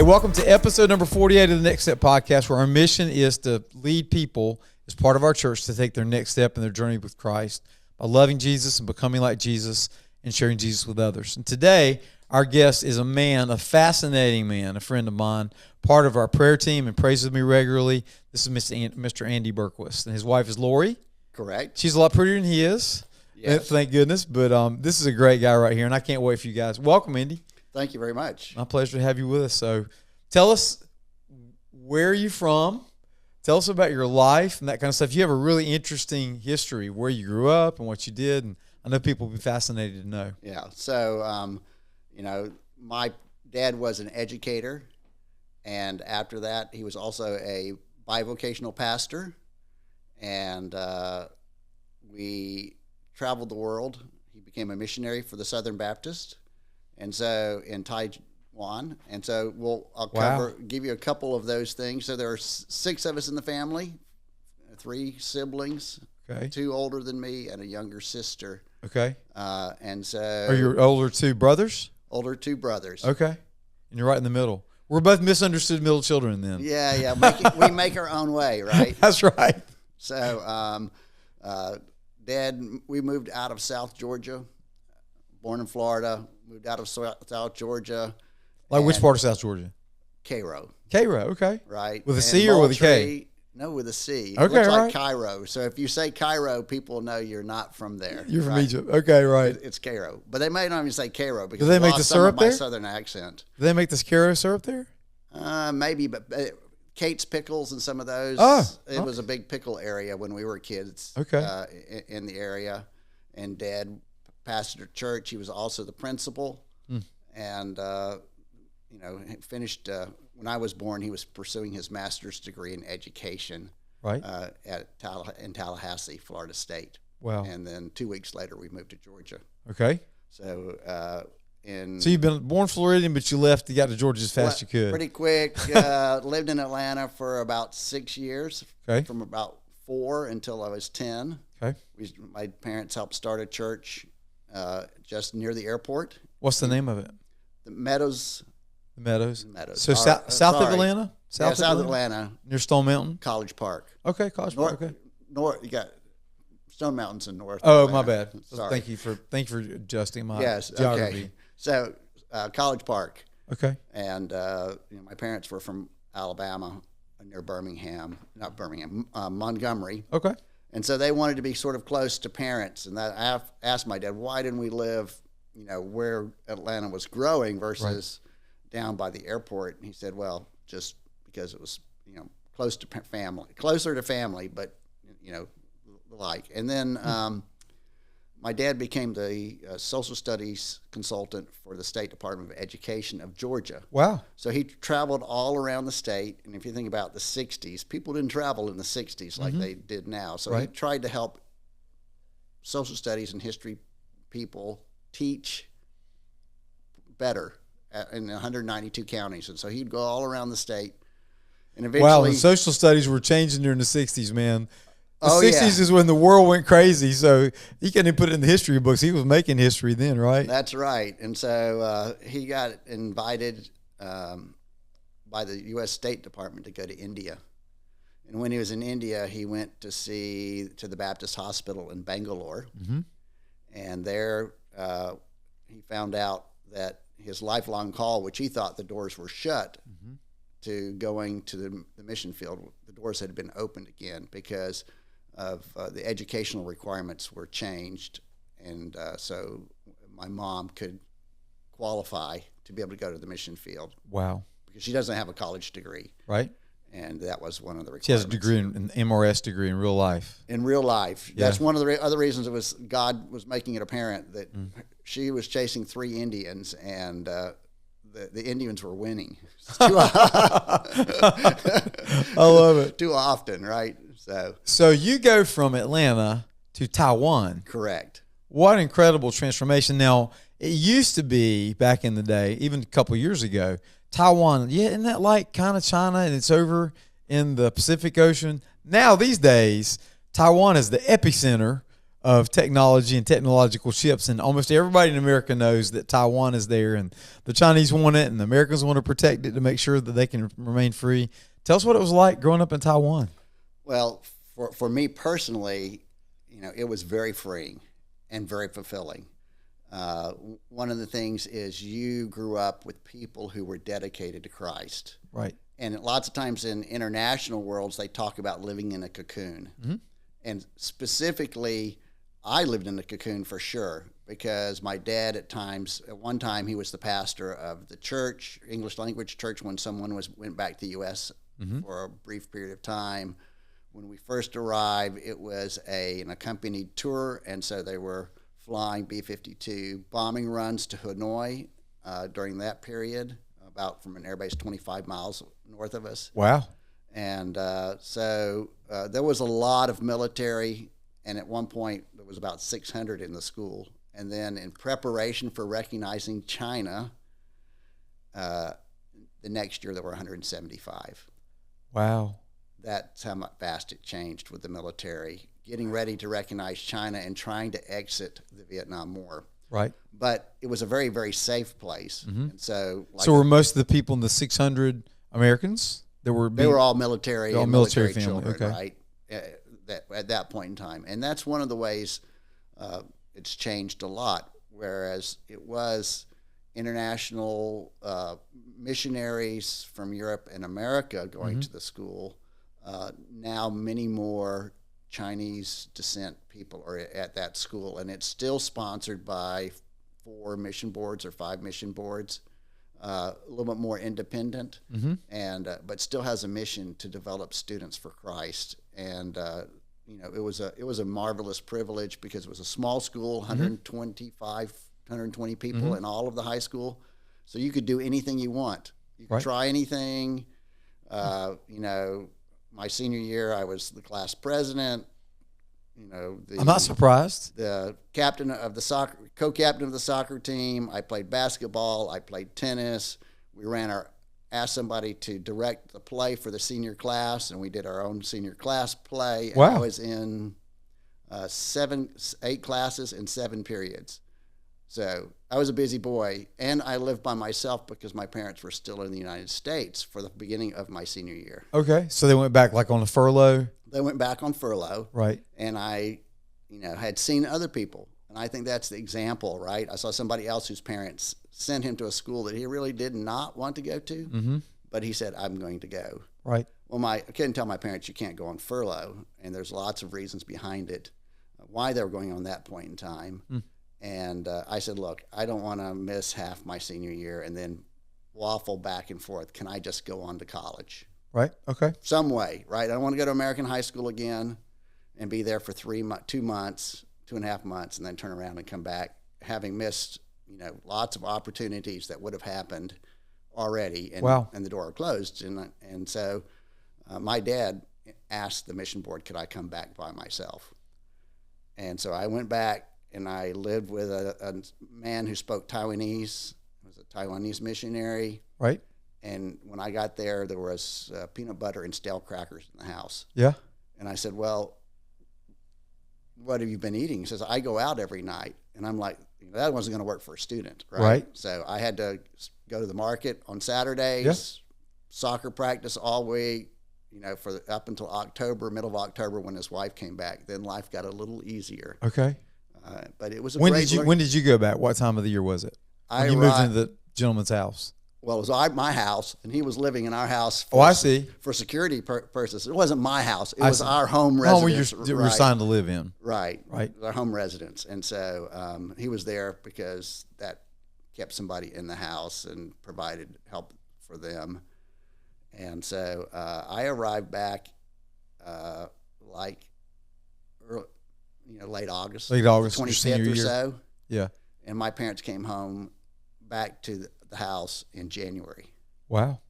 Hey, welcome to episode number 48 of the Next Step Podcast, where our mission is to lead people as part of our church to take their next step in their journey with Christ by loving Jesus and becoming like Jesus and sharing Jesus with others. And today, our guest is a fascinating man, a friend of mine, part of our prayer team and prays with me regularly. This is Mr. Andy BERGQUIST, and his wife is Lori. Correct. She's a lot prettier than he is. Yes. Thank goodness. But this is a great guy right here, and I can't wait for you guys. Welcome, Andy. Thank you very much. My pleasure to have you with us. So tell us, where are you from? Tell us about your life and that kind of stuff. You have a really interesting history, where you grew up and what you did, and I know people will be fascinated to know. Yeah. So, my dad was an educator, and after that, he was also a bivocational pastor, and we traveled the world. He became a missionary for the Southern Baptist, and so in Taiwan. And so I'll give you a couple of those things. So there are 6 of us in the family, 3 siblings, Okay. 2 older than me, and a younger sister. Okay. And so Are your older 2 brothers? Older 2 brothers. Okay. And you're right in the middle. We're both misunderstood middle children then. Yeah. We make our own way, right? That's right. So, Dad, we moved out of South Georgia, born in Florida, moved out of South Georgia. Like which part of South Georgia? Cairo. Cairo, okay. Right. With a C or with a K? No, with a C. Okay, it looks right. like Cairo. So if you say Cairo, people know you're not from there. You're from right? Egypt. Okay, right. It's Cairo. But they may not even say Cairo because Do they I make lost the some syrup of my there? Southern accent. Do they make this Cairo syrup there? Maybe, but Kate's Pickles and some of those. It was a big pickle area when we were kids. Okay. In the area, and Dad pastored a church. He was also the principal, and finished. When I was born, he was pursuing his master's degree in education. Right. In Tallahassee, Florida State. Wow. And then 2 weeks later, we moved to Georgia. Okay. So So you've been born Floridian, but you left. You got to Georgia as fast as you could. Pretty quick. Lived in Atlanta for about 6 years. Okay. From about 4 until I was 10. Okay. My parents helped start a church just near the airport. What's the name of it? The Meadows. The Meadows. Meadows. So south of Atlanta? South Atlanta. Near Stone Mountain? College Park. Okay, College Park. Okay. North. You got Stone Mountain's in north. Oh, Atlanta. my bad. Sorry. Thank you for adjusting my geography. Okay. So College Park. Okay. And my parents were from Alabama, near Montgomery. Okay. And so they wanted to be sort of close to parents. And I asked my dad, why didn't we live, where Atlanta was growing versus down by the airport? And he said, well, just because it was, closer to family, but, like. And then my dad became the social studies consultant for the State Department of Education of Georgia. Wow. So he traveled all around the state. And if you think about the 60s, people didn't travel in the 60s like they did now. So he tried to help social studies and history people teach better in 192 counties. And so he'd go all around the state. And eventually, wow, the social studies were changing during the 60s, man. The 60s yeah. is when the world went crazy, so he couldn't even put it in the history books. He was making history then, right? That's right. And so he got invited by the U.S. State Department to go to India. And when he was in India, he went to the Baptist Hospital in Bangalore. Mm-hmm. And there he found out that his lifelong call, which he thought the doors were shut, to going to the mission field, the doors had been opened again because of the educational requirements were changed, and so my mom could qualify to be able to go to the mission field. Wow. Because she doesn't have a college degree. Right. And that was one of the requirements. She has a degree, an MRS degree in real life. In real life. Yeah. That's one of the other reasons it was God was making it apparent that she was chasing 3 Indians, and the Indians were winning. I love it. Too often, right? So you go from Atlanta to Taiwan. Correct. What an incredible transformation. Now, it used to be back in the day, even a couple of years ago, Taiwan, isn't that like kind of China, and it's over in the Pacific Ocean? Now, these days, Taiwan is the epicenter of technology and technological ships, and almost everybody in America knows that Taiwan is there, and the Chinese want it, and the Americans want to protect it to make sure that they can remain free. Tell us what it was like growing up in Taiwan. Well, for me personally, it was very freeing and very fulfilling. One of the things is you grew up with people who were dedicated to Christ. Right. And lots of times in international worlds, they talk about living in a cocoon. Mm-hmm. And specifically, I lived in a cocoon for sure, because my dad at one time, he was the pastor of the church, English language church, when someone went back to the U.S. Mm-hmm. for a brief period of time. When we first arrived, it was an accompanied tour, and so they were flying B-52 bombing runs to Hanoi during that period, about from an airbase 25 miles north of us. Wow. And so there was a lot of military, and at one point there was about 600 in the school. And then in preparation for recognizing China, the next year there were 175. Wow. That's how fast it changed with the military, getting ready to recognize China and trying to exit the Vietnam War. Right. But it was a very, very safe place. Mm-hmm. And so were most of the people in the 600 Americans? They were all military and military children, okay. Right, at that point in time. And that's one of the ways it's changed a lot, whereas it was international missionaries from Europe and America going mm-hmm. to the school. Now many more Chinese descent people are at that school, and it's still sponsored by 4 mission boards or 5 mission boards. A little bit more independent, mm-hmm. and but still has a mission to develop students for Christ. And it was a marvelous privilege, because it was a small school, 120 people mm-hmm. in all of the high school, so you could do anything you want. You could try anything. My senior year, I was the class president. I'm not surprised. The captain of the co-captain of the soccer team. I played basketball. I played tennis. We asked somebody to direct the play for the senior class, and we did our own senior class play. Wow. And I was in 8 classes in 7 periods. So I was a busy boy, and I lived by myself because my parents were still in the United States for the beginning of my senior year. Okay, so they went back like on a furlough? They went back on furlough. Right. And I, had seen other people, and I think that's the example, right? I saw somebody else whose parents sent him to a school that he really did not want to go to, mm-hmm. but he said, I'm going to go. Right. Well, I couldn't tell my parents you can't go on furlough, and there's lots of reasons behind it, why they were going on that point in time. Mm. And I said, look, I don't want to miss half my senior year and then waffle back and forth. Can I just go on to college? Right. Okay. Some way, right? I don't want to go to American high school again and be there for 2.5 months, and then turn around and come back, having missed, lots of opportunities that would have happened already. And, wow. And the door closed. And so my dad asked the mission board, could I come back by myself? And so I went back. And I lived with a man who spoke Taiwanese. He was a Taiwanese missionary. Right. And when I got there was peanut butter and stale crackers in the house. Yeah. And I said, well, what have you been eating? He says, I go out every night. And I'm like, that wasn't going to work for a student, right? Right. So I had to go to the market on Saturdays, yeah. Soccer practice all week, up until October, middle of October, when his wife came back. Then life got a little easier. Okay. But it was when did you go back? What time of the year was it? When you moved into the gentleman's house? Well, it was my house, and he was living in our house. I see. For security purposes. It wasn't my house. It was our home residence. Home where you're assigned to live in. Right. Right. Our home residence. And so he was there because that kept somebody in the house and provided help for them. And so I arrived back late August. Late August, 25th or so. Yeah. And my parents came home back to the house in January. Wow.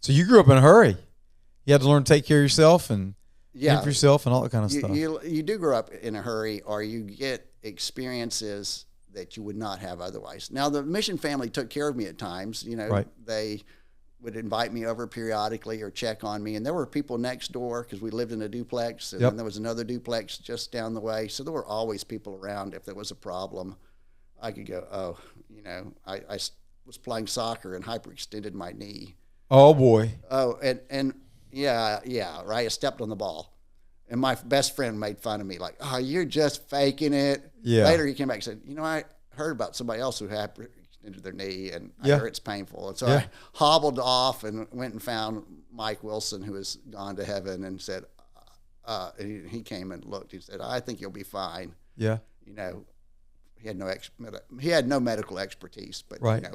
So you grew up in a hurry. You had to learn to take care of yourself and think for yourself and all that kind of stuff. You do grow up in a hurry, or you get experiences that you would not have otherwise. Now, the mission family took care of me at times. Right. They would invite me over periodically or check on me. And there were people next door because we lived in a duplex, and Yep. then there was another duplex just down the way. So there were always people around. If there was a problem, I could go, oh, you know, I was playing soccer and hyperextended my knee. Oh boy. Oh, and yeah, right. I stepped on the ball. And my best friend made fun of me, like, oh, you're just faking it. Yeah. Later he came back and said, you know, I heard about somebody else who hyperextended their knee, and I Yeah. heard it's painful. And so Yeah. I hobbled off and went and found Mike Wilson, who has gone to heaven, and said, he came and looked. He said, I think you'll be fine. Yeah. You know, he had no medical expertise, but, Right. you know,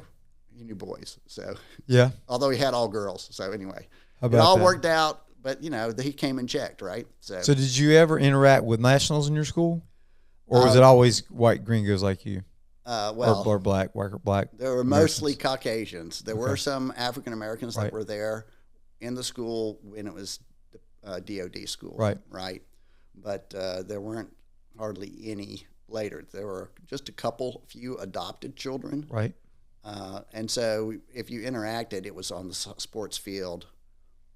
he knew boys. So, Yeah. although he had all girls. So anyway, How it about all that? worked out. But, you know, he came and checked, right? So did you ever interact with nationals in your school? Or was it always white gringos like you? Well, or black, white or black? there were mostly Caucasians. There were some African Americans Right. that were there in the school when it was DOD school. Right. Right. But there weren't hardly any later. There were just a few adopted children. Right. And so if you interacted, it was on the sports field,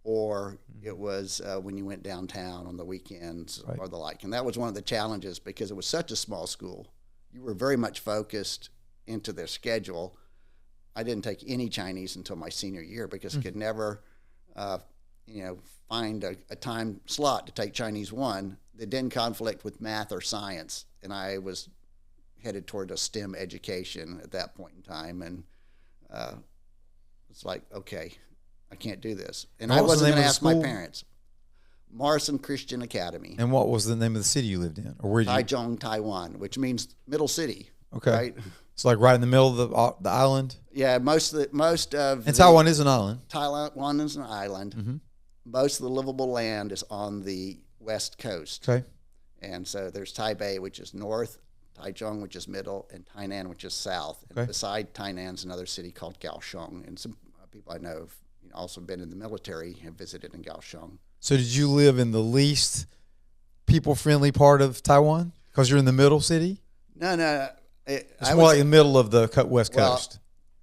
or it was when you went downtown on the weekends Right. or the like. And that was one of the challenges because it was such a small school. You were very much focused into their schedule. I didn't take any Chinese until my senior year because I could never, find a time slot to take Chinese 1 that didn't conflict with math or science. And I was headed toward a STEM education at that point in time. And it's like, okay, I can't do this. And What I was the wasn't name going to of the ask my school? parents. Morrison Christian Academy, And what was the name of the city you lived in? Or where did you? Taichung, Taiwan, which means middle city. Okay. Right? It's like right in the middle of the island. Yeah, most of And Taiwan is an island. Taiwan is an island. Mhm. Most of the livable land is on the west coast. Okay. And so there's Taipei, which is north, Taichung, which is middle, and Tainan, which is south. And Okay. beside Tainan's another city called Kaohsiung. And some people I know have also been in the military have visited in Kaohsiung. So did you live in the least people-friendly part of Taiwan? Because you're in the middle city? No. It's more like the middle of the west Well, coast.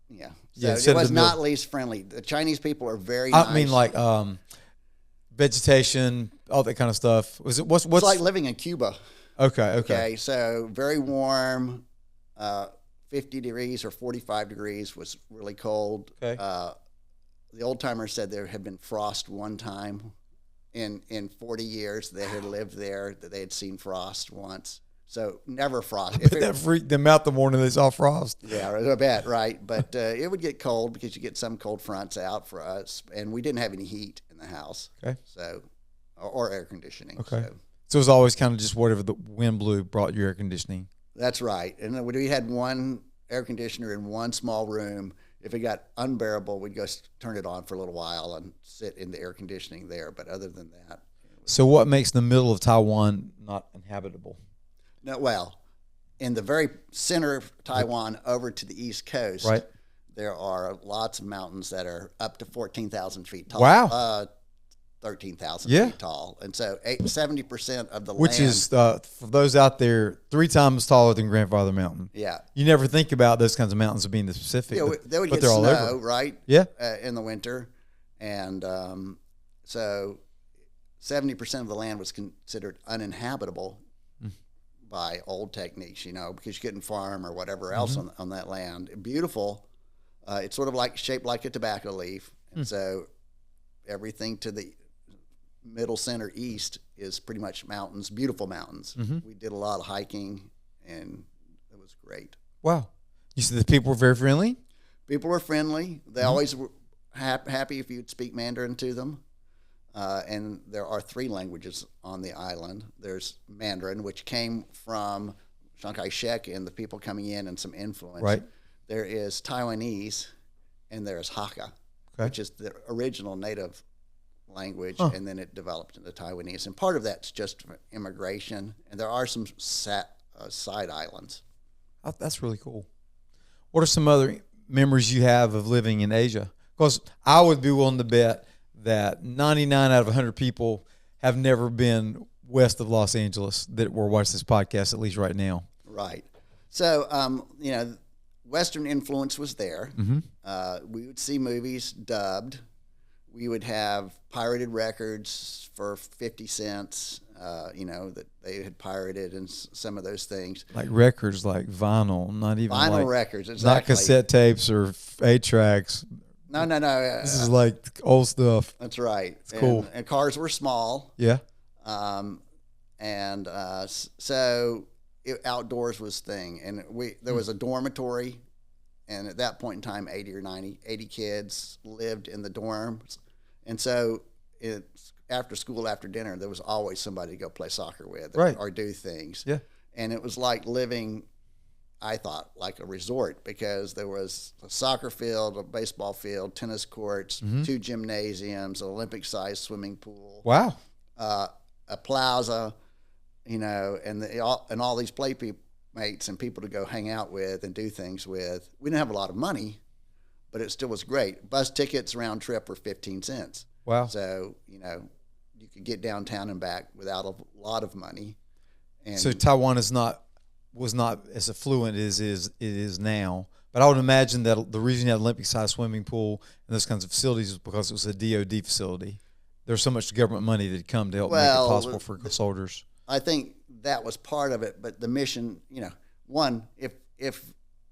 Yeah. So Yeah, it instead of was the middle. not least friendly. The Chinese people are very nice. I mean, like vegetation, all that kind of stuff. Was it what's it's like living in Cuba. okay? Okay, so very warm, 50 degrees or 45 degrees was really cold. Okay. The old timers said there had been frost one time in 40 years they had lived there, that they had seen frost once. So never frost. But that freaked them out the morning they saw frost. Yeah, I bet, right? But it would get cold because you get some cold fronts out for us, and we didn't have any heat in the house. Okay. So, or air conditioning. Okay. So. So it was always kind of just whatever the wind blew brought your air conditioning. That's right. And then we had one air conditioner in one small room. If it got unbearable, we'd go turn it on for a little while and sit in the air conditioning there. But other than that, So what makes the middle of Taiwan not inhabitable? no. Well, in the very center of Taiwan, over to the east coast, Right. there are lots of mountains that are up to 14,000 feet tall. Wow. 13,000 Yeah. feet tall. And so 70% of the Which land. is, for those out there, 3 times taller than Grandfather Mountain. Yeah. You never think about those kinds of mountains as being the Pacific, Yeah, but, they would but get they're all snow, over. right? Yeah. In the winter, and so 70% of the land was considered uninhabitable by old techniques, because you couldn't farm or whatever else on that land. Beautiful. It's sort of like shaped like a tobacco leaf, and so everything to the middle center east is pretty much mountains, beautiful mountains. We did a lot of hiking, and it was great. Wow. You said the people were very friendly? People were friendly. They always were happy if you'd speak Mandarin to them. And there are 3 languages on the island. There's Mandarin, which came from Chiang Kai-shek and the people coming in and some influence. Right. There is Taiwanese, and there is Hakka, which is the original native language, and then it developed into Taiwanese. And part of that's just immigration, and there are some side islands. That's really cool. What are some other memories you have of living in Asia? Because I would be willing to bet that 99 out of 100 people have never been west of Los Angeles that were watching this podcast, at least right now. Right. So, Western influence was there. We would see movies dubbed. We would have pirated records for 50 cents, that they had pirated and some of those things. Like records, like vinyl, not even Vinyl like, records, exactly. not cassette tapes or 8-tracks. No. This is like old stuff. That's right. It's cool. And cars were small. Yeah. So outdoors was thing. And there was a dormitory. And at that point in time, 80 kids lived in the dorms. And so after school, after dinner, there was always somebody to go play soccer with or do things. Yeah. And it was like living, I thought, like a resort, because there was a soccer field, a baseball field, tennis courts, 2 gymnasiums, an Olympic-sized swimming pool. Wow. A plaza, and all these playmates and people to go hang out with and do things with. We didn't have a lot of money, but it still was great. Bus tickets round trip were 15 cents. Wow. So, you could get downtown and back without a lot of money. And so Taiwan was not as affluent as it is now. But I would imagine that the reason you had Olympic-sized swimming pool and those kinds of facilities is because it was a DOD facility. There's so much government money that had come to help make it possible for soldiers. I think that was part of it, but the mission, one, if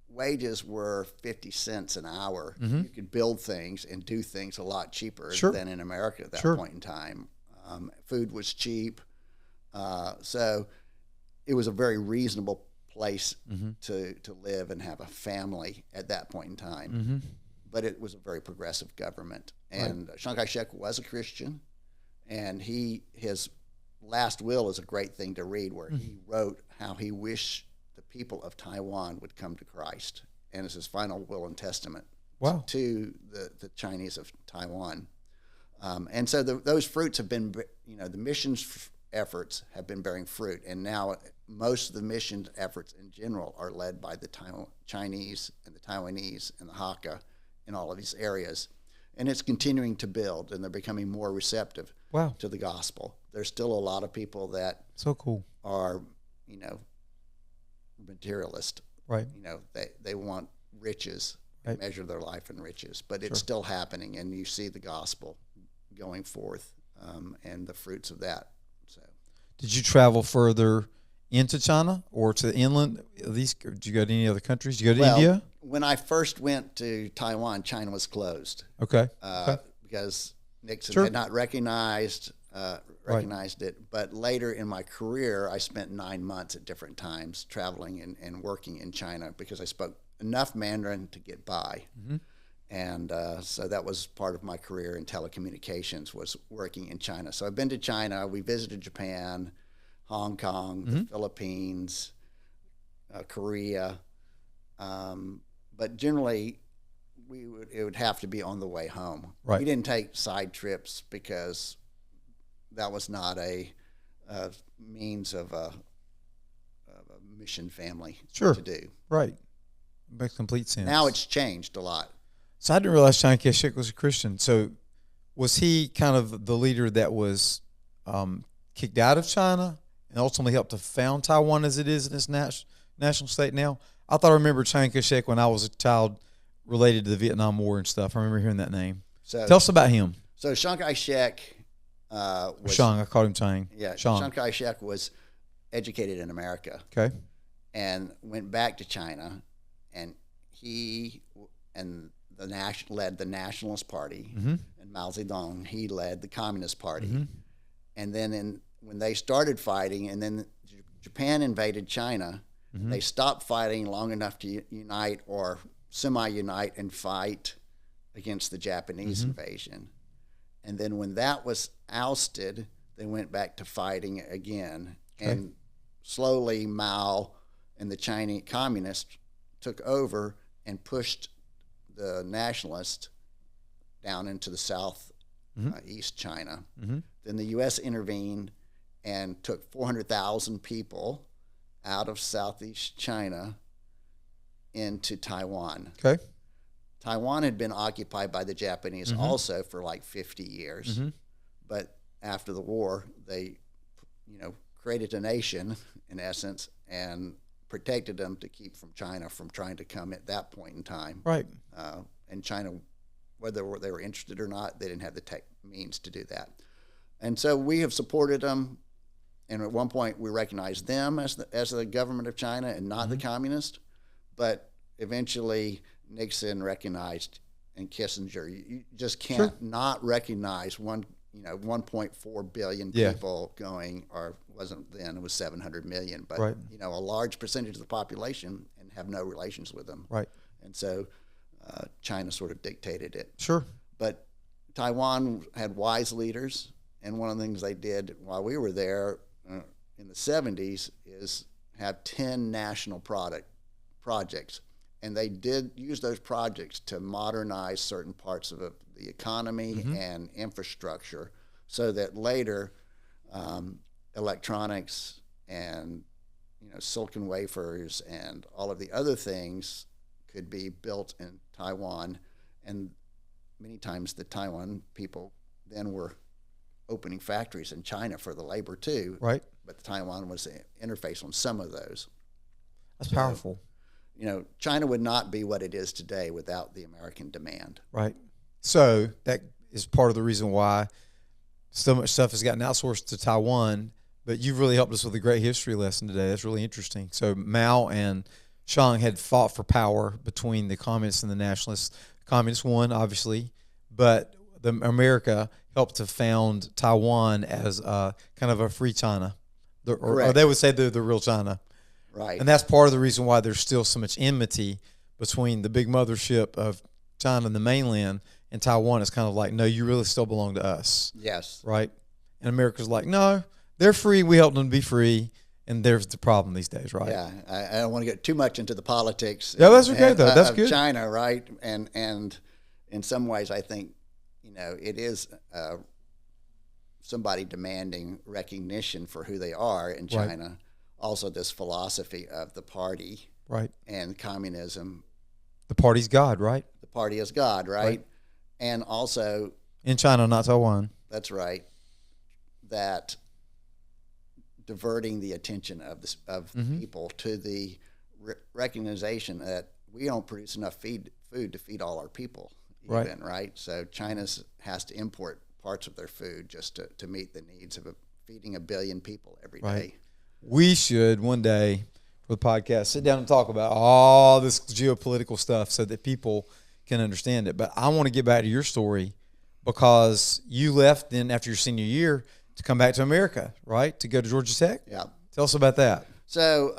wages were 50 cents an hour, you could build things and do things a lot cheaper than in America at that point in time. Food was cheap. So it was a very reasonable place to live and have a family at that point in time. But it was a very progressive government. And Chiang Kai-shek was a Christian, and his last will is a great thing to read, where he wrote how he wished the people of Taiwan would come to Christ. And it's his final will and testament to the Chinese of Taiwan. And so those fruits have been, the missions efforts have been bearing fruit. And now most of the mission efforts in general are led by the Chinese and the Taiwanese and the Hakka in all of these areas. And it's continuing to build, and they're becoming more receptive to the gospel. There's still a lot of people that are, materialist. Right. They want riches, measure their life in riches. But it's still happening, and you see the gospel going forth and the fruits of that. So, did you travel further into China or to the inland? Did you go to any other countries? Did you go to India? When I first went to Taiwan, China was closed. Okay. Because Nixon had not recognized it. But later in my career, I spent 9 months at different times traveling and working in China, because I spoke enough Mandarin to get by. And so that was part of my career in telecommunications, was working in China. So I've been to China. We visited Japan, Hong Kong, the Philippines, Korea. But generally, it would have to be on the way home. Right. We didn't take side trips, because that was not a means of a mission family to do. Right. Makes complete sense. Now it's changed a lot. So I didn't realize Chiang Kai-shek was a Christian. So was he kind of the leader that was kicked out of China and ultimately helped to found Taiwan as it is in its national state now? I thought I remember Chiang Kai-shek when I was a child, related to the Vietnam War and stuff. I remember hearing that name. So tell us about him. So Chiang Kai-shek was... Chiang, I called him Chiang. Yeah, Chiang Kai-shek was educated in America. Okay. And went back to China, and led the Nationalist Party, and Mao Zedong, he led the Communist Party. And then when they started fighting, and then Japan invaded China, they stopped fighting long enough to unite or semi-unite and fight against the Japanese invasion. And then when that was ousted, they went back to fighting again. Okay. And slowly Mao and the Chinese communists took over and pushed the nationalists down into the south, east China. Then the U.S. intervened and took 400,000 people out of southeast China into Taiwan. Okay. Taiwan had been occupied by the Japanese also for like 50 years. But after the war, they, created a nation, in essence, and protected them to keep from China from trying to come at that point in time. Right. And China, whether they were interested or not, they didn't have the tech means to do that. And so we have supported them. And at one point, we recognized them as the government of China and not the communist. But eventually, Nixon recognized, and Kissinger, you just can't not recognize 1.4 billion people going, or wasn't then, it was 700 million, but a large percentage of the population, and have no relations with them. Right. And so China sort of dictated it. Sure. But Taiwan had wise leaders, and one of the things they did while we were there in the 70s is have 10 national projects. And they did use those projects to modernize certain parts of the economy and infrastructure, so that later electronics and silicon wafers and all of the other things could be built in Taiwan. And many times the Taiwan people then were opening factories in China for the labor too. Right. But Taiwan was the interface on some of those. That's powerful. China would not be what it is today without the American demand. Right. So that is part of the reason why so much stuff has gotten outsourced to Taiwan. But you've really helped us with a great history lesson today. That's really interesting. So Mao and Chiang had fought for power between the communists and the nationalists. Communists won, obviously, but America helped to found Taiwan as kind of a free China, or they would say the real China. Right. And that's part of the reason why there's still so much enmity between the big mothership of China and the mainland and Taiwan. It's kind of like, no, you really still belong to us. Yes. Right? And America's like, no, they're free. We help them to be free. And there's the problem these days, right? Yeah. I don't want to get too much into the politics. Yeah, that's okay, though. That's good. China, right? And in some ways, I think, it is somebody demanding recognition for who they are in China. Right. Also, this philosophy of the party, right, and communism. The party's God, right? The party is God, right? And also in China, not Taiwan. That's right. That diverting the attention of people to the recognition that we don't produce enough food to feed all our people, right? So China has to import parts of their food just to meet the needs of feeding 1 billion people every day. We should one day for the podcast sit down and talk about all this geopolitical stuff so that people can understand it. But I want to get back to your story, because you left then after your senior year to come back to America, right? To go to Georgia Tech? Yeah. Tell us about that. So,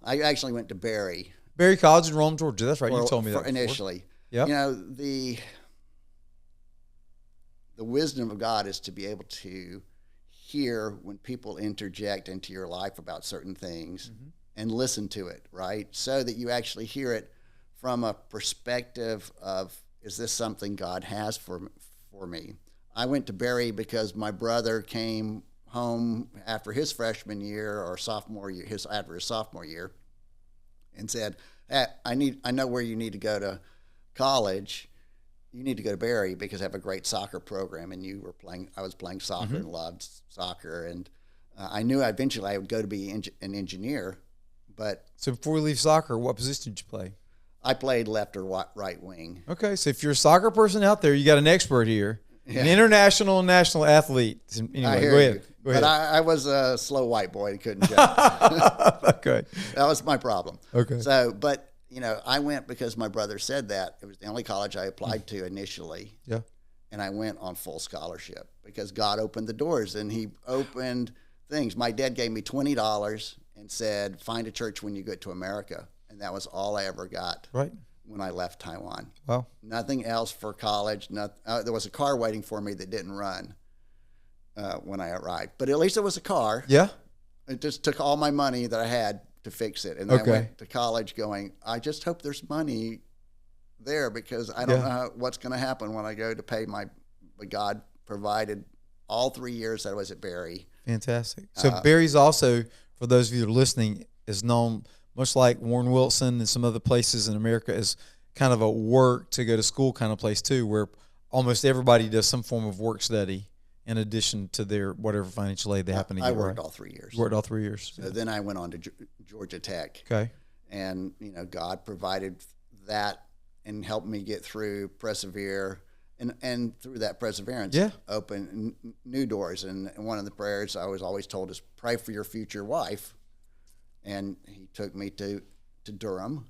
I actually went to Berry College in Rome, Georgia. That's right. You told me that before. Initially. Yeah. The wisdom of God is to be able to hear when people interject into your life about certain things and listen to it, right? So that you actually hear it from a perspective of, is this something God has for me? I went to Berry because my brother came home after his freshman year or sophomore year, after his sophomore year, and said, hey, I know where you need to go to college. You need to go to Berry because I have a great soccer program, and I was playing soccer and loved soccer, and I knew eventually I would go to be an engineer. But so before we leave soccer, what position did you play? I played left or right wing. Okay, so if you're a soccer person out there, you got an expert here, an international and national athlete. Anyway, go ahead. But I was a slow white boy and couldn't jump. Okay, that was my problem. Okay, so but. I went because my brother said that. It was the only college I applied to initially. Yeah. And I went on full scholarship because God opened the doors, and he opened things. My dad gave me $20 and said, find a church when you get to America. And that was all I ever got when I left Taiwan. Wow. Nothing else for college. There was a car waiting for me that didn't run when I arrived. But at least it was a car. Yeah. It just took all my money that I had to fix it. And then I went to college going, I just hope there's money there because I don't know what's going to happen when I go to pay but God provided all 3 years that I was at Berry. Fantastic. So Berry's also, for those of you that are listening, is known much like Warren Wilson and some other places in America as kind of a work to go to school kind of place too, where almost everybody does some form of work study in addition to their whatever financial aid they happen to get? I worked all 3 years. You worked all 3 years. So then I went on to Georgia Tech. Okay. And, God provided that and helped me get through, persevere, and through that perseverance, open new doors. And one of the prayers I was always told is pray for your future wife. And he took me to Durham.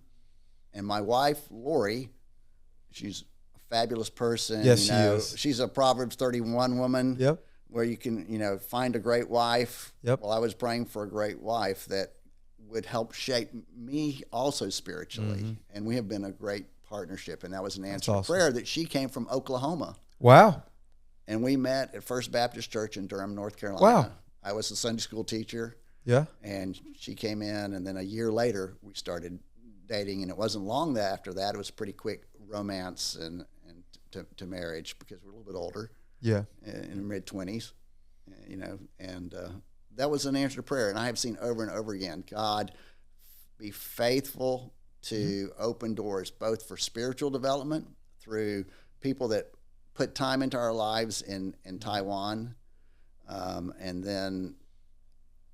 And my wife, Lori, she's a fabulous person. Yes, she is. She's a Proverbs 31 woman. Yep. Where you can, find a great wife. Yep. Well, I was praying for a great wife that would help shape me also spiritually. Mm-hmm. And we have been a great partnership. And that was an answer awesome. to prayer that she came from Oklahoma. Wow. And we met at First Baptist Church in Durham, North Carolina. Wow. I was a Sunday school teacher. Yeah. And she came in, and then a year later, we started dating. And it wasn't long after that. It was a pretty quick romance and to marriage because we're a little bit older. Yeah. In the mid-20s, and that was an answer to prayer. And I have seen over and over again, God be faithful to open doors, both for spiritual development through people that put time into our lives in Taiwan. And then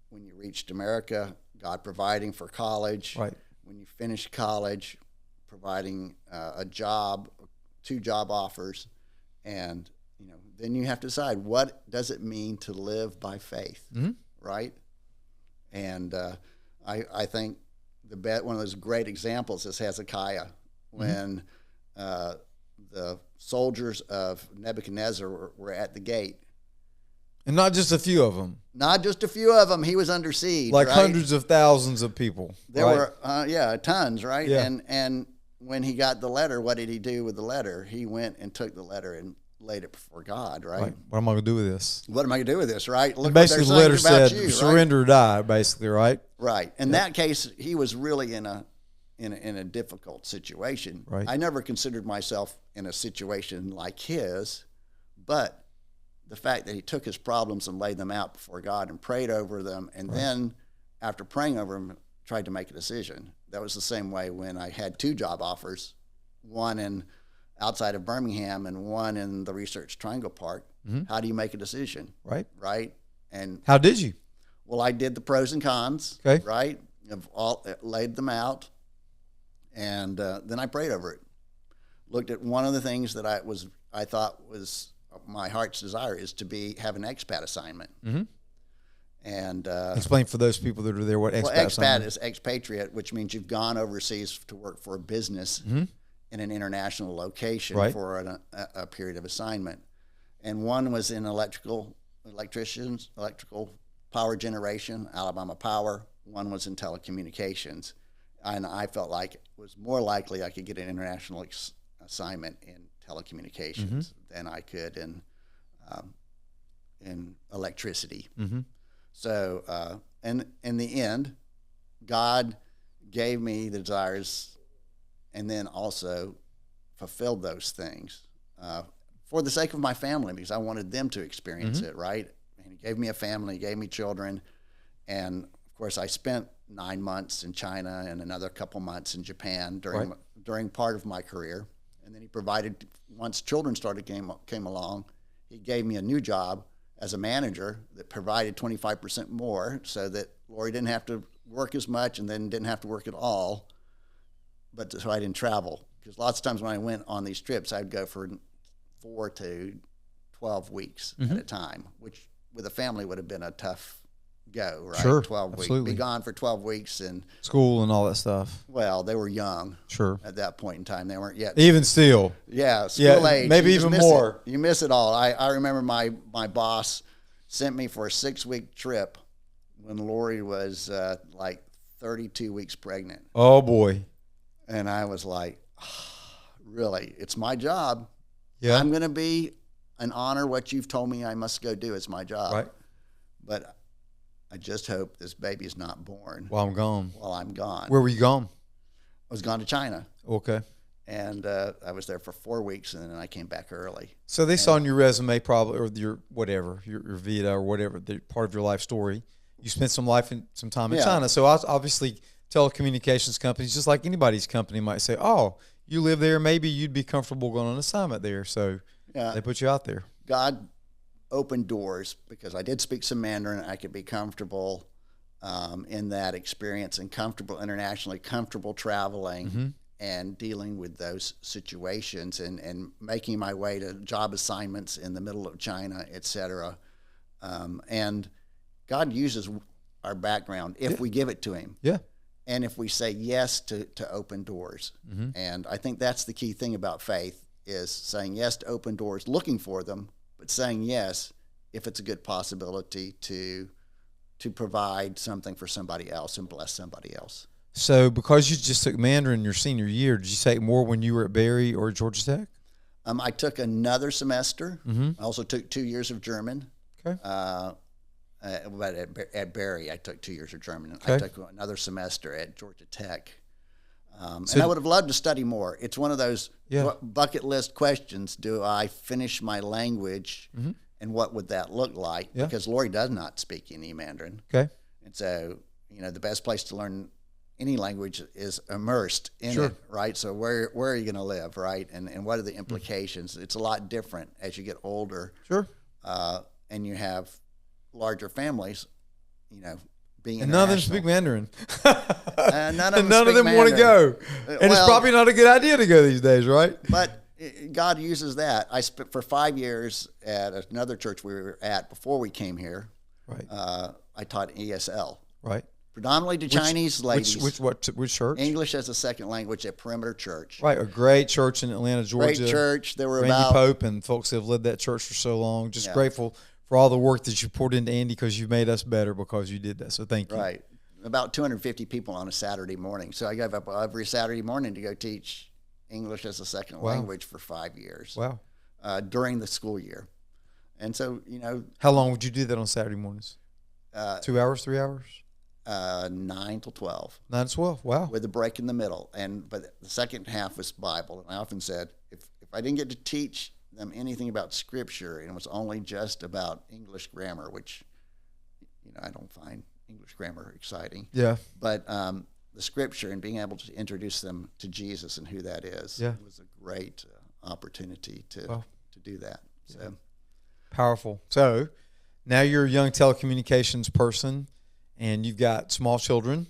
when you reached America, God providing for college. Right. When you finish college, providing a job, 2 job offers, and then you have to decide, what does it mean to live by faith, right? And I think one of those great examples is Hezekiah, when the soldiers of Nebuchadnezzar were at the gate. And not just a few of them. Not just a few of them. He was under siege, like right? hundreds of thousands of people. There right? were, tons, right? Yeah. And when he got the letter, what did he do with the letter? He went and took the letter and laid it before God, right? Like, what am I going to do with this? What am I going to do with this, right? Look, basically, the letter said, you, surrender or die, basically, right? Right. In that case, he was really in a difficult situation. Right. I never considered myself in a situation like his, but the fact that he took his problems and laid them out before God and prayed over them, and then after praying over them, tried to make a decision. That was the same way when I had 2 job offers, one outside of Birmingham and one in the Research Triangle Park. How do you make a decision? Right. Right. And how did you? Well, I did the pros and cons. Okay. Right. Laid them out, and then I prayed over it. Looked at one of the things that I thought was my heart's desire is to have an expat assignment. And explain for those people that are there what expat expat assignment is expatriate, which means you've gone overseas to work for a business in an international location for a period of assignment. And one was in electrical power generation, Alabama Power. One was in telecommunications. And I felt like it was more likely I could get an international assignment in telecommunications than I could in electricity. So, and in the end, God gave me the desires and then also fulfilled those things for the sake of my family, because I wanted them to experience it, right? And he gave me a family, he gave me children. And of course, I spent 9 months in China and another couple months in Japan during part of my career. And then he provided, once children came along, he gave me a new job as a manager that provided 25% more, so that Lori didn't have to work as much and then didn't have to work at all, so I didn't travel. Because lots of times when I went on these trips, I'd go for 4 to 12 weeks at a time, which with a family would have been a tough go, right? Sure, 12 absolutely. weeks. Be gone for 12 weeks and school and all that stuff. Well, they were young. Sure. At that point in time, they weren't yet. Even still. Yeah, school age. Maybe even more. You miss it all. I remember my boss sent me for a 6-week trip when Lori was like 32 weeks pregnant. Oh boy. And I was like, really? It's my job. Yeah. I'm going to honor what you've told me I must go do. It's my job. Right. But I just hope this baby's not born while I'm gone. While I'm gone. Where were you gone? I was gone to China. Okay. And I was there for 4 weeks, and then I came back early. So they saw on your resume probably, or your whatever, your Vita or whatever, part of your life story, you spent some time in China. So obviously telecommunications companies, just like anybody's company, might say, oh, you live there, maybe you'd be comfortable going on assignment there. So they put you out there. God opened doors because I did speak some Mandarin. I could be comfortable in that experience and comfortable internationally, comfortable traveling and dealing with those situations and making my way to job assignments in the middle of China, et cetera. And God uses our background if we give it to him. Yeah. And if we say yes to open doors. And I think that's the key thing about faith is saying yes to open doors, looking for them, but saying yes if it's a good possibility to provide something for somebody else and bless somebody else. So because you just took Mandarin your senior year, did you take more when you were at Berry or Georgia Tech? I took another semester. I also took 2 years of German. Okay. But at Berry, I took 2 years of German. Okay. I took another semester at Georgia Tech. And I would have loved to study more. It's one of those bucket list questions. Do I finish my language, and what would that look like? Yeah. Because Lori does not speak any Mandarin. Okay. And so, the best place to learn any language is immersed in it, right? So where are you going to live, right? And what are the implications? It's a lot different as you get older. Sure. And you have larger families, being and none of them speak Mandarin. None of them want to go. And it's probably not a good idea to go these days, right? But God uses that. I spent for 5 years at another church we were at before we came here. Right. I taught ESL. Right. Predominantly to Chinese ladies. Which church? English as a second language at Perimeter Church. Right, a great church in Atlanta, Georgia. Great church. There were Randy Pope and folks that have led that church for so long. Just grateful for all the work that you poured into Andy because you made us better because you did that. So thank you. Right. About 250 people on a Saturday morning. So I got up every Saturday morning to go teach English as a second language for 5 years. Wow. During the school year. And so, How long would you do that on Saturday mornings? 2 hours, 3 hours? 9 till 12. 9 to 12, wow. With a break in the middle. But the second half was Bible. And I often said, if I didn't get to teach them anything about Scripture and it was only just about English grammar, which, I don't find English grammar exciting. Yeah. But the Scripture and being able to introduce them to Jesus and who that is was a great opportunity to do that. So powerful. So now you're a young telecommunications person and you've got small children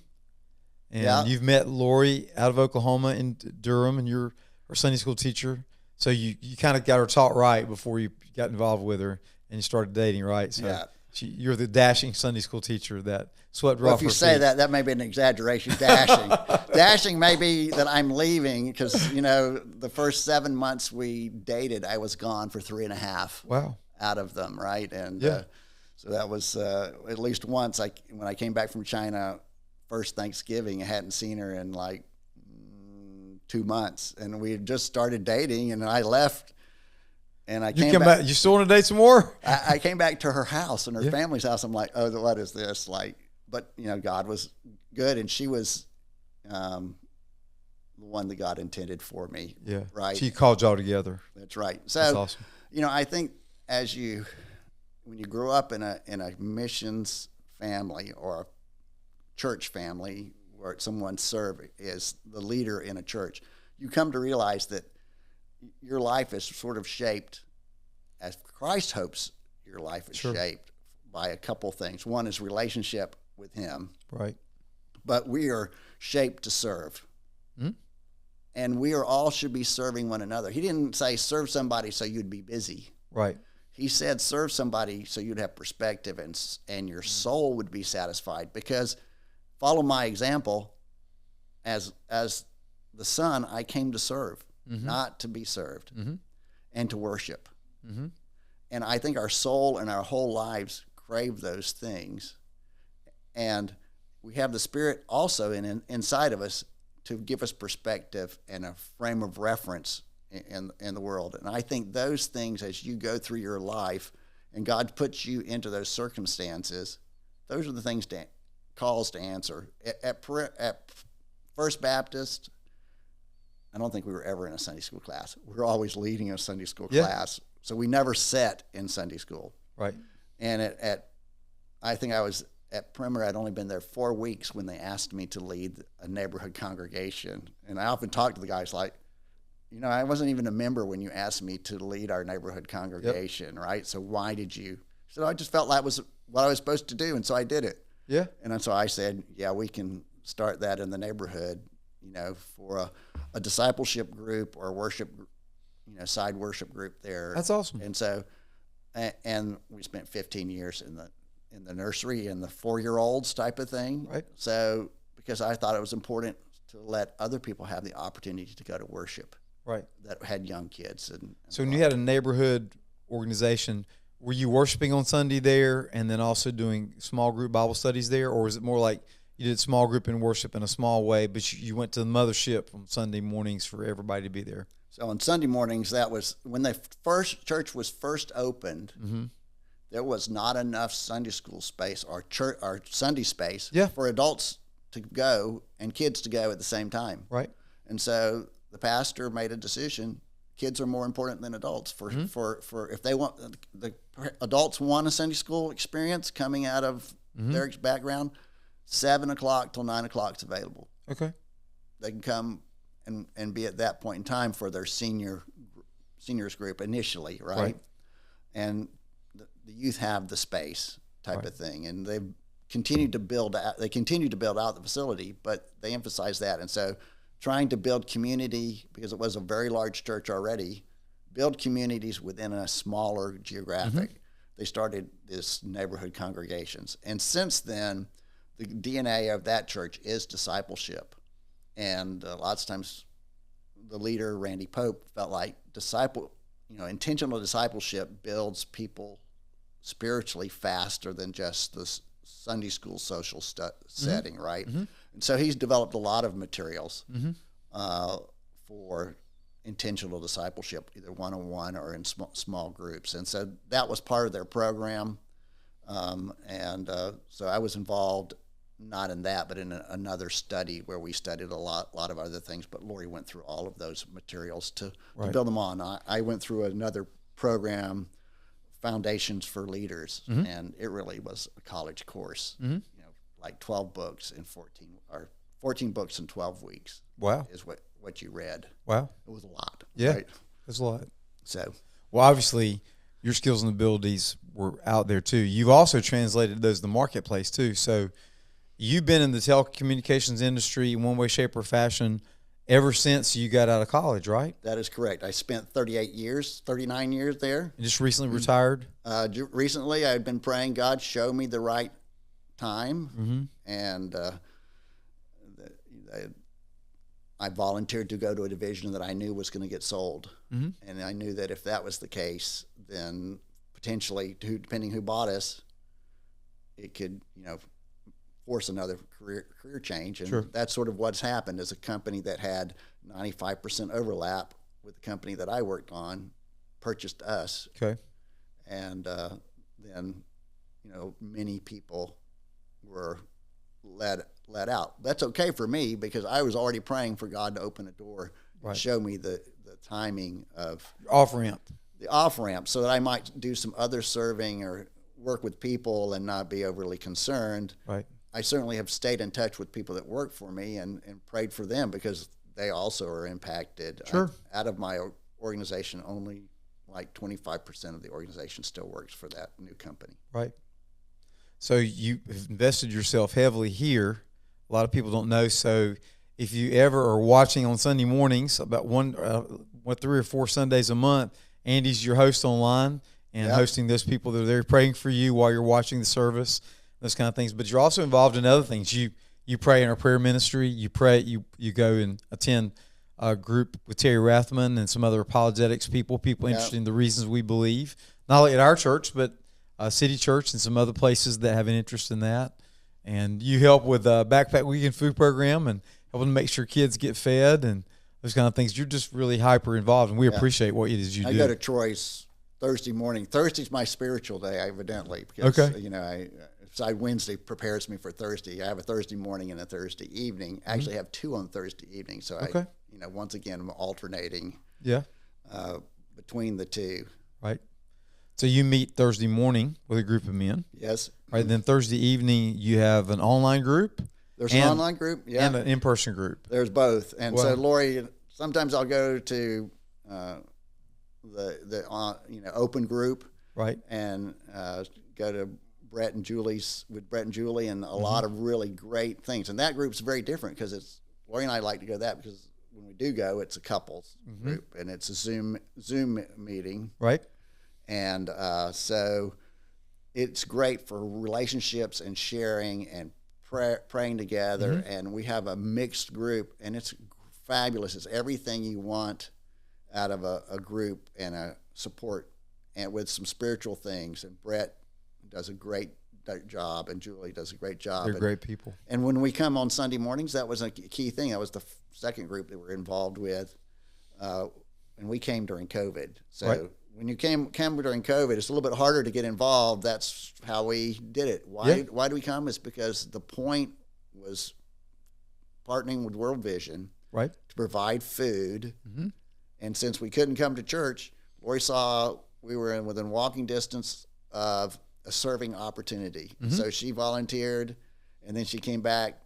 and you've met Lori out of Oklahoma in Durham and you're her Sunday school teacher. So you kind of got her taught right before you got involved with her and you started dating, right? So you're the dashing Sunday school teacher that swept her off her feet. If you say that may be an exaggeration. Dashing may be that I'm leaving because, the first 7 months we dated, I was gone for 3.5 out of them, right? And so that was at least once when I came back from China, first Thanksgiving, I hadn't seen her in like 2 months. And we had just started dating and I left. And I came back. You still want to date some more? I came back to her house and her family's house. I'm like, oh, what is this? But God was good, and she was the one that God intended for me. Yeah, right. She called y'all together. That's right. So, that's awesome. I think when you grow up in a missions family or a church family where someone is the leader in a church, you come to realize that your life is sort of shaped as Christ hopes your life is shaped by a couple things. One is relationship with him. Right. But we are shaped to serve. And we are all should be serving one another. He didn't say serve somebody so you'd be busy. Right. He said serve somebody so you'd have perspective and your soul would be satisfied. Because follow my example, as the son, I came to serve. Not to be served, and to worship. And I think our soul and our whole lives crave those things. And we have the Spirit also inside of us to give us perspective and a frame of reference in the world. And I think those things, as you go through your life and God puts you into those circumstances, those are the things calls to answer. At First Baptist, I don't think we were ever in a Sunday school class. We were always leading a Sunday school class. So we never sat in Sunday school. Right. And I think I was at Perimeter, I'd only been there 4 weeks when they asked me to lead a neighborhood congregation. And I often talk to the guys like, I wasn't even a member when you asked me to lead our neighborhood congregation, right? So why did you? So I just felt that was what I was supposed to do, and so I did it. Yeah. And so I said, yeah, we can start that in the neighborhood, for a discipleship group or a worship, side worship group there. That's awesome. And so, and we spent 15 years in the nursery and the 4-year-olds type of thing. Right. So, because I thought it was important to let other people have the opportunity to go to worship. Right. That had young kids. And so when you had a neighborhood organization, were you worshiping on Sunday there and then also doing small group Bible studies there? Or is it more like you did small group and worship in a small way, but you went to the mothership on Sunday mornings for everybody to be there? So on Sunday mornings, that was when the first church was first opened. Mm-hmm. There was not enough Sunday school space or church or Sunday space for adults to go and kids to go at the same time. Right. And so the pastor made a decision. Kids are more important than adults for if they want the adults want a Sunday school experience coming out of their background. 7 o'clock till 9 o'clock is available. Okay. They can come and be at that point in time for their seniors group initially, right? And the youth have the space type of thing, and they've continued to build out. They continue to build out the facility, but they emphasize that, and so trying to build community because it was a very large church already. Build communities within a smaller geographic. They started this neighborhood congregations, and since then, the DNA of that church is discipleship. And lots of times the leader, Randy Pope, felt like intentional discipleship builds people spiritually faster than just the Sunday school social setting, right? And so he's developed a lot of materials for intentional discipleship, either one-on-one or in small groups. And so that was part of their program. So I was involved not in that, but in another study where we studied a lot of other things. But Lori went through all of those materials to build them on. I went through another program, Foundations for Leaders, and it really was a college course. Like 12 books in 14 books in 12 weeks. Wow, is what you read. Wow, it was a lot. Yeah, right? It's a lot. So, well, obviously, your skills and abilities were out there too. You've also translated those to the marketplace too. So you've been in the telecommunications industry in one way, shape, or fashion ever since you got out of college, right? That is correct. I spent 39 years there. And just recently retired? Recently, I've been praying, God, show me the right time. And I volunteered to go to a division that I knew was going to get sold. And I knew that if that was the case, then potentially, depending who bought us, it could, force another career change. And that's sort of what's happened. Is a company that had 95% overlap with the company that I worked on purchased us. Okay. And then, many people were let out. That's okay for me because I was already praying for God to open a door and show me the timing of the off ramp so that I might do some other serving or work with people and not be overly concerned. Right. I certainly have stayed in touch with people that work for me and prayed for them because they also are impacted. Sure. Out of my organization, only like 25% of the organization still works for that new company. Right. So you have invested yourself heavily here. A lot of people don't know. So if you ever are watching on Sunday mornings, about 3 or 4 Sundays a month, Andy's your host online and hosting those people that are there praying for you while you're watching the service, those kind of things. But you're also involved in other things. You pray in our prayer ministry. You pray. You go and attend a group with Terry Rathman and some other apologetics people interested in the reasons we believe, not only at our church, but City Church and some other places that have an interest in that. And you help with Backpack Weekend food program and helping to make sure kids get fed and those kind of things. You're just really hyper involved, and we appreciate what it is you do. I go to Troy's Thursday morning. Thursday's my spiritual day, evidently, because Side Wednesday prepares me for Thursday. I have a Thursday morning and a Thursday evening. I actually have 2 on Thursday evening, so I once again I'm alternating between the two. Right. So you meet Thursday morning with a group of men. Yes. Right. Then Thursday evening you have an online group. There's an online group, and an in-person group. There's both, and so Lori sometimes I'll go to the open group, right, and go to Brett and Julie, and a lot of really great things. And that group's very different because it's Lori and I like to go to that because when we do go, it's a couples group and it's a Zoom meeting, right, and so it's great for relationships and sharing and praying together. And we have a mixed group, and it's fabulous. It's everything you want out of a group and a support, and with some spiritual things. And Brett does a great job, and Julie does a great job. They're great people. And when we come on Sunday mornings, that was a key thing. That was the second group that we're involved with, and we came during COVID. So when you came during COVID, it's a little bit harder to get involved. That's how we did it. Why do we come? It's because the point was partnering with World Vision, right, to provide food. And since we couldn't come to church, Lori saw we were within walking distance of a serving opportunity. So she volunteered, and then she came back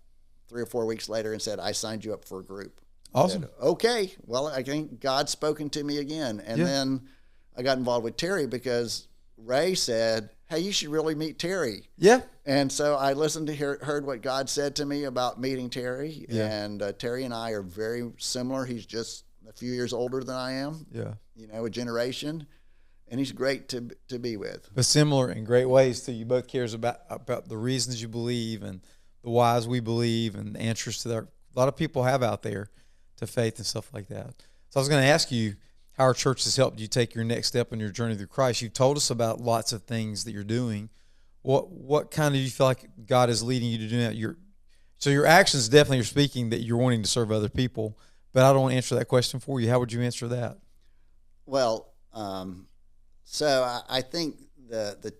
3 or 4 weeks later and said, I signed you up for a group. Awesome. I said, okay, well, I think God's spoken to me again. And then I got involved with Terry because Ray said, hey, you should really meet Terry. Yeah. And so I listened to heard what God said to me about meeting Terry. And Terry and I are very similar. He's just a few years older than I am. Yeah. A generation. And he's great to be with. But similar in great ways too. You both cares about the reasons you believe and the whys we believe and the answers to a lot of people have out there to faith and stuff like that. So I was going to ask you how our church has helped you take your next step in your journey through Christ. You've told us about lots of things that you're doing. What kind of you feel like God is leading you to do that? So your actions definitely are speaking that you're wanting to serve other people. But I don't want to answer that question for you. How would you answer that? Well, so I think the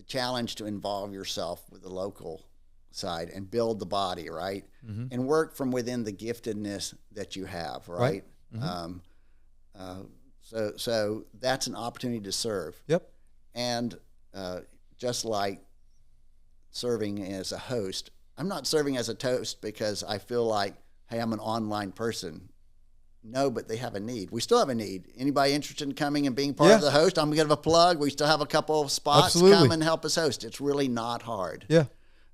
challenge to involve yourself with the local side and build the body, right? And work from within the giftedness that you have, right? So that's an opportunity to serve. Yep. And just like serving as a host, I'm not serving as a host because I feel like, hey, I'm an online person. No, but they have a need. We still have a need. Anybody interested in coming and being part of the host? I'm going to give a plug. We still have a couple of spots. Absolutely. Come and help us host. It's really not hard. Yeah.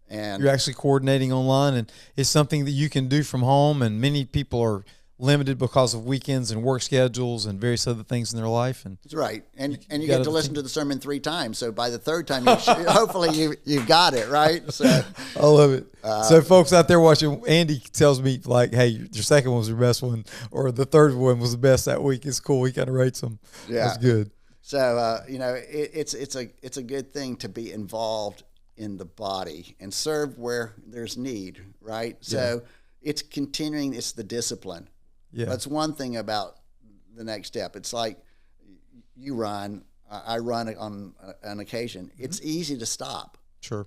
And you're actually coordinating online, and it's something that you can do from home, and many people are limited because of weekends and work schedules and various other things in their life. And that's right. And you get to listen to the sermon 3 times. So by the third time, hopefully you've got it, right? So I love it. So folks out there watching, Andy tells me like, hey, your second one was your best one, or the third one was the best that week. It's cool. He kind of rates them. Yeah. That's good. So, it's a good thing to be involved in the body and serve where there's need, right? So it's continuing. It's the discipline. Yeah. That's one thing about the next step. It's like you run, I run on an occasion. It's easy to stop. Sure.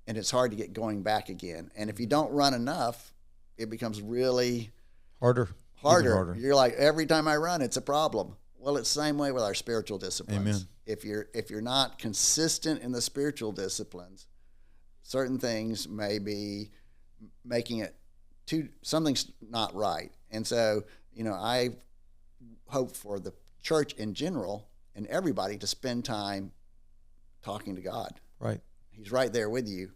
And it's hard to get going back again. And if you don't run enough, it becomes really harder. You're like, every time I run, it's a problem. Well, it's the same way with our spiritual disciplines. Amen. If you're not consistent in the spiritual disciplines, certain things may be making it something's not right. And so, I hope for the church in general and everybody to spend time talking to God. Right. He's right there with you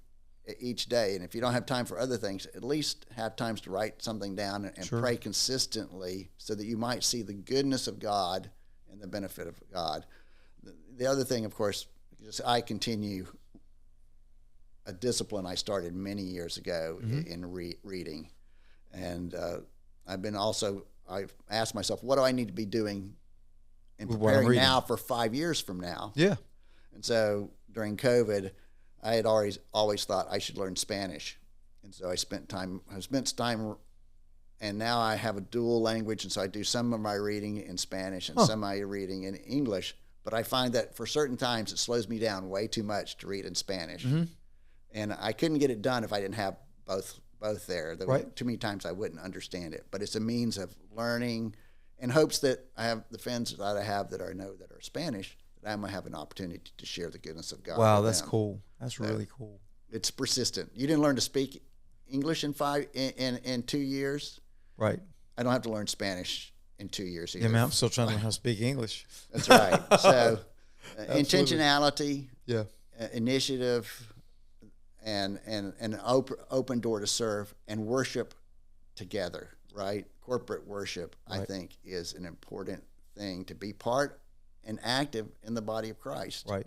each day. And if you don't have time for other things, at least have times to write something down and pray consistently so that you might see the goodness of God and the benefit of God. The other thing, of course, is I continue a discipline I started many years ago in reading. And I've asked myself, what do I need to be doing and preparing now for 5 years from now? Yeah. And so during COVID, I had always thought I should learn Spanish. And so I spent time, and now I have a dual language. And so I do some of my reading in Spanish and some of my reading in English. But I find that for certain times, it slows me down way too much to read in Spanish. And I couldn't get it done if I didn't have both there. There were too many times I wouldn't understand it. But it's a means of learning, in hopes that I have the friends that I have that I know that are Spanish, that I might have an opportunity to share the goodness of God. Wow, that's cool. That's really cool. It's persistent. You didn't learn to speak English in 2 years. Right. I don't have to learn Spanish in 2 years Yeah, either. man, I'm still trying to learn how to speak English. That's right. So intentionality, Yeah. Initiative, and an open door to serve and worship together, right? Corporate worship, Right. I think, is an important thing to be part and active in the body of Christ. Right.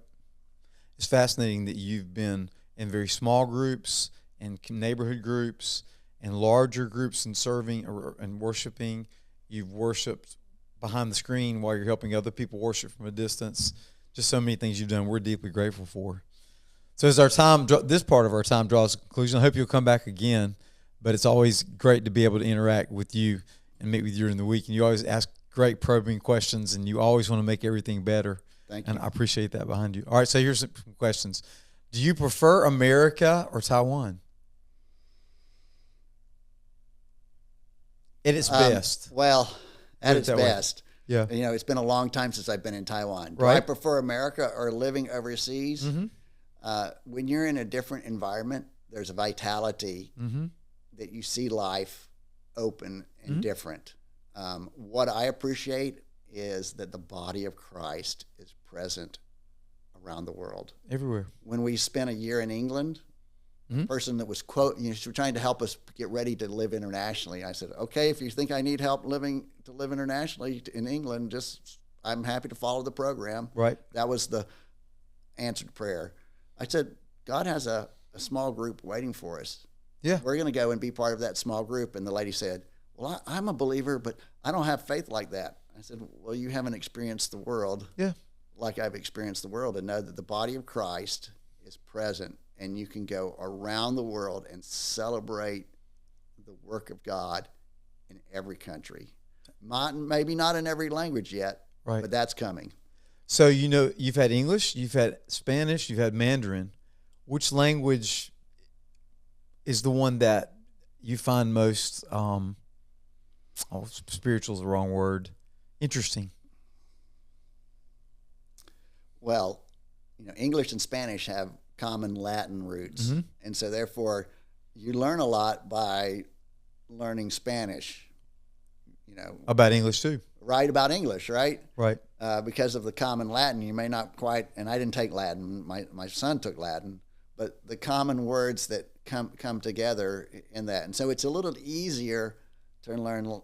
It's fascinating that you've been in very small groups and neighborhood groups and larger groups and serving and worshiping. You've worshiped behind the screen while you're helping other people worship from a distance. Just so many things you've done. We're deeply grateful for. So as this part of our time draws to a conclusion, I hope you'll come back again. But it's always great to be able to interact with you and meet with you during the week. And you always ask great probing questions, and you always want to make everything better. Thank you. And I appreciate that behind you. All right, so here's some questions. Do you prefer America or Taiwan? At its best. Well, at its best. Yeah. You know, it's been a long time since I've been in Taiwan. Do Right. I prefer America or living overseas? Mm-hmm. When you're in a different environment, there's a vitality Mm-hmm. that you see life open and Mm-hmm. different. What I appreciate is that the body of Christ is present around the world. Everywhere. When we spent a year in England, Mm-hmm. the person that was she was trying to help us get ready to live internationally. I said, okay, if you think I need help to live internationally in England, I'm happy to follow the program. Right. That was the answered prayer. I said, God has a small group waiting for us. Yeah. We're going to go and be part of that small group. And the lady said, well, I'm a believer, but I don't have faith like that. I said, well, you haven't experienced the world Yeah. like I've experienced the world, and know that the body of Christ is present, and you can go around the world and celebrate the work of God in every country. Maybe not in every language yet, Right. but that's coming. So, you've had English, you've had Spanish, you've had Mandarin. Which language is the one that you find most, spiritual is the wrong word, interesting? Well, English and Spanish have common Latin roots. Mm-hmm. And so therefore you learn a lot by learning Spanish, About English too. write about English, right? Right. Because of the common Latin, you may not quite, and I didn't take Latin, my son took Latin, but the common words that come together in that. And so it's a little easier to learn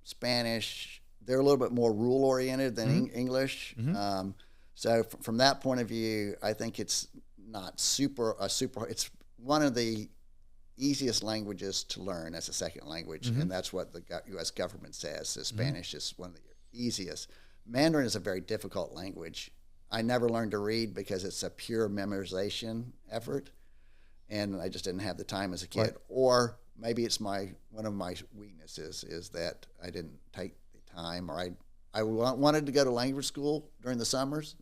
Spanish. They're a little bit more rule-oriented than English. Mm-hmm. So from that point of view, I think it's not it's one of the easiest languages to learn as a second language, Mm-hmm. and that's what the U.S. government says. So Spanish is one of the easiest. Mandarin is a very difficult language. I never learned to read because it's a pure memorization effort, and I just didn't have the time as a kid. Right. Or maybe it's one of my weaknesses is that I didn't take the time, or I wanted to go to language school during the summers,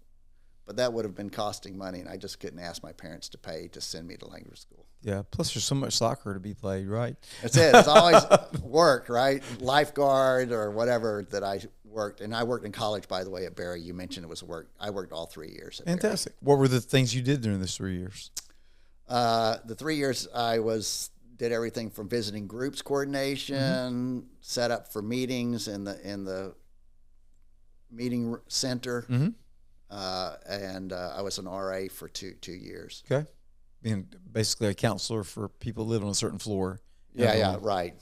but that would have been costing money, and I just couldn't ask my parents to pay to send me to language school. Yeah. Plus, there's so much soccer to be played, right? That's it. It's always work, right? Lifeguard or whatever that I worked. And I worked in college, by the way, at Barry. You mentioned it was work. I worked all 3 years at Fantastic. What were the things you did during those 3 years? The 3 years I did everything from visiting groups coordination, set up for meetings in the meeting center, and I was an RA for two years. Okay. Being basically a counselor for people living on a certain floor. Yeah, right.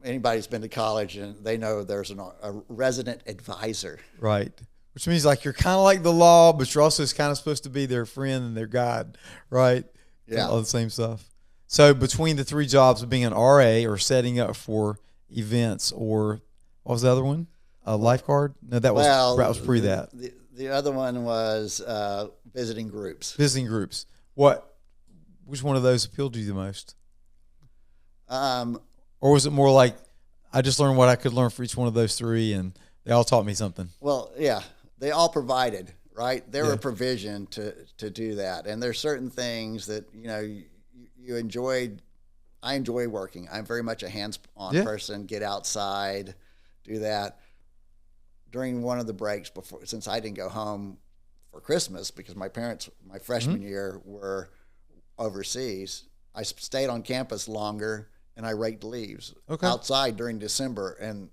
Anybody's been to college and they know there's a resident advisor. Right. Which means like you're kind of like the law, but you're also kind of supposed to be their friend and their guide, right? Yeah. All the same stuff. So between the three jobs of being an RA or setting up for events, or what was the other one? A lifeguard? No, that was pre that. The other one was visiting groups. Visiting groups. Which one of those appealed to you the most? Or was it more like I just learned what I could learn for each one of those three, and they all taught me something? Well, yeah, they all provided, right? They were Yeah. a provision to do that. And there's certain things that, you enjoyed. I enjoy working. I'm very much a hands-on person, get outside, do that. During one of the breaks since I didn't go home for Christmas because my parents, my freshman year, were overseas, I stayed on campus longer and I raked leaves outside during December. And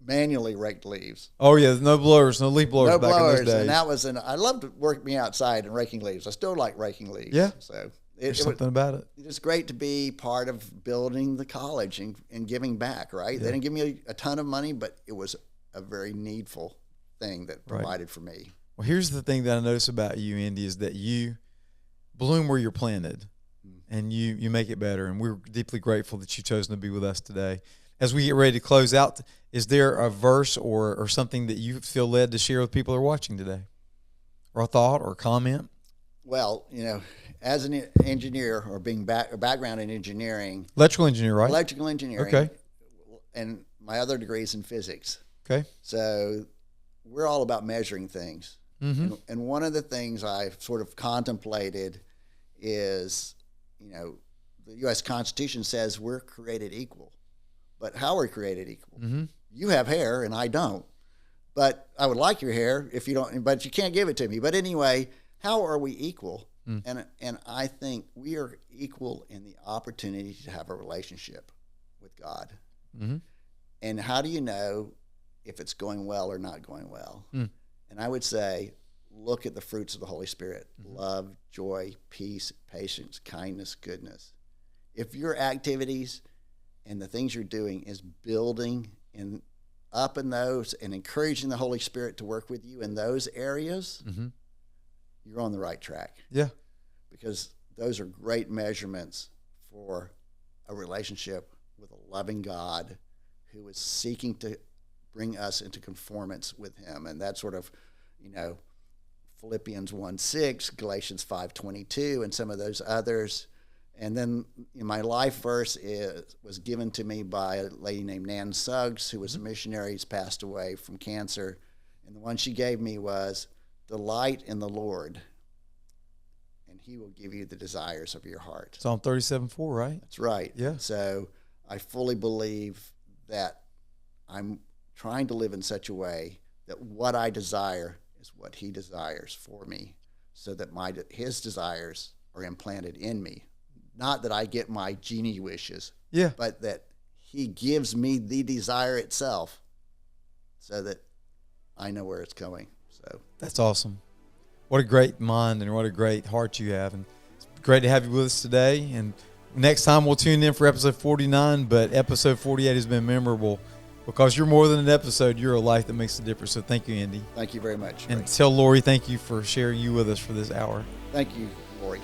manually raked leaves. Oh yeah, no blowers, no leaf blowers No back blowers, in those days. and that was I loved working outside and raking leaves. I still like raking leaves. Yeah. So There's something about it. it's great to be part of building the college and giving back, right? They didn't give me a ton of money, but it was a very needful thing that provided for me. Well, here's the thing that I notice about you, Andy, is that you bloom where you're planted, and you make it better. And we're deeply grateful that you've chosen to be with us today. As we get ready to close out, is there a verse or something that you feel led to share with people who are watching today, or a thought or a comment? Well, as an engineer or being a background in engineering, Electrical engineer, right? Electrical engineering, Okay. And my other degree is in physics. Okay. So we're all about measuring things. Mm-hmm. And one of the things I've sort of contemplated is, the U.S. Constitution says we're created equal. But how are we created equal? Mm-hmm. You have hair and I don't. But I would like your hair if you don't, but you can't give it to me. But anyway, how are we equal? And I think we are equal in the opportunity to have a relationship with God. Mm-hmm. And how do you know if it's going well or not going well? And I would say, look at the fruits of the Holy Spirit: love, joy, peace, patience, kindness, goodness. If your activities and the things you're doing is building up in those and encouraging the Holy Spirit to work with you in those areas, you're on the right track. Yeah. Because those are great measurements for a relationship with a loving God who is seeking to bring us into conformance with him. And that's sort of, Philippians 1:6, Galatians 5:22, and some of those others. And then my life verse was given to me by a lady named Nan Suggs, who was a missionary, who's passed away from cancer. And the one she gave me was, delight in the Lord, and he will give you the desires of your heart. Psalm 37:4, right? That's right. Yeah. So I fully believe that I'm trying to live in such a way that what I desire is what he desires for me, so that his desires are implanted in me. Not that I get my genie wishes, but that he gives me the desire itself so that I know where it's going. So that's awesome. What a great mind and what a great heart you have. And it's great to have you with us today. And next time we'll tune in for episode 49, but episode 48 has been memorable because you're more than an episode. You're a life that makes a difference. So thank you, Andy. Thank you very much. And tell Lori thank you for sharing you with us for this hour. Thank you, Lori.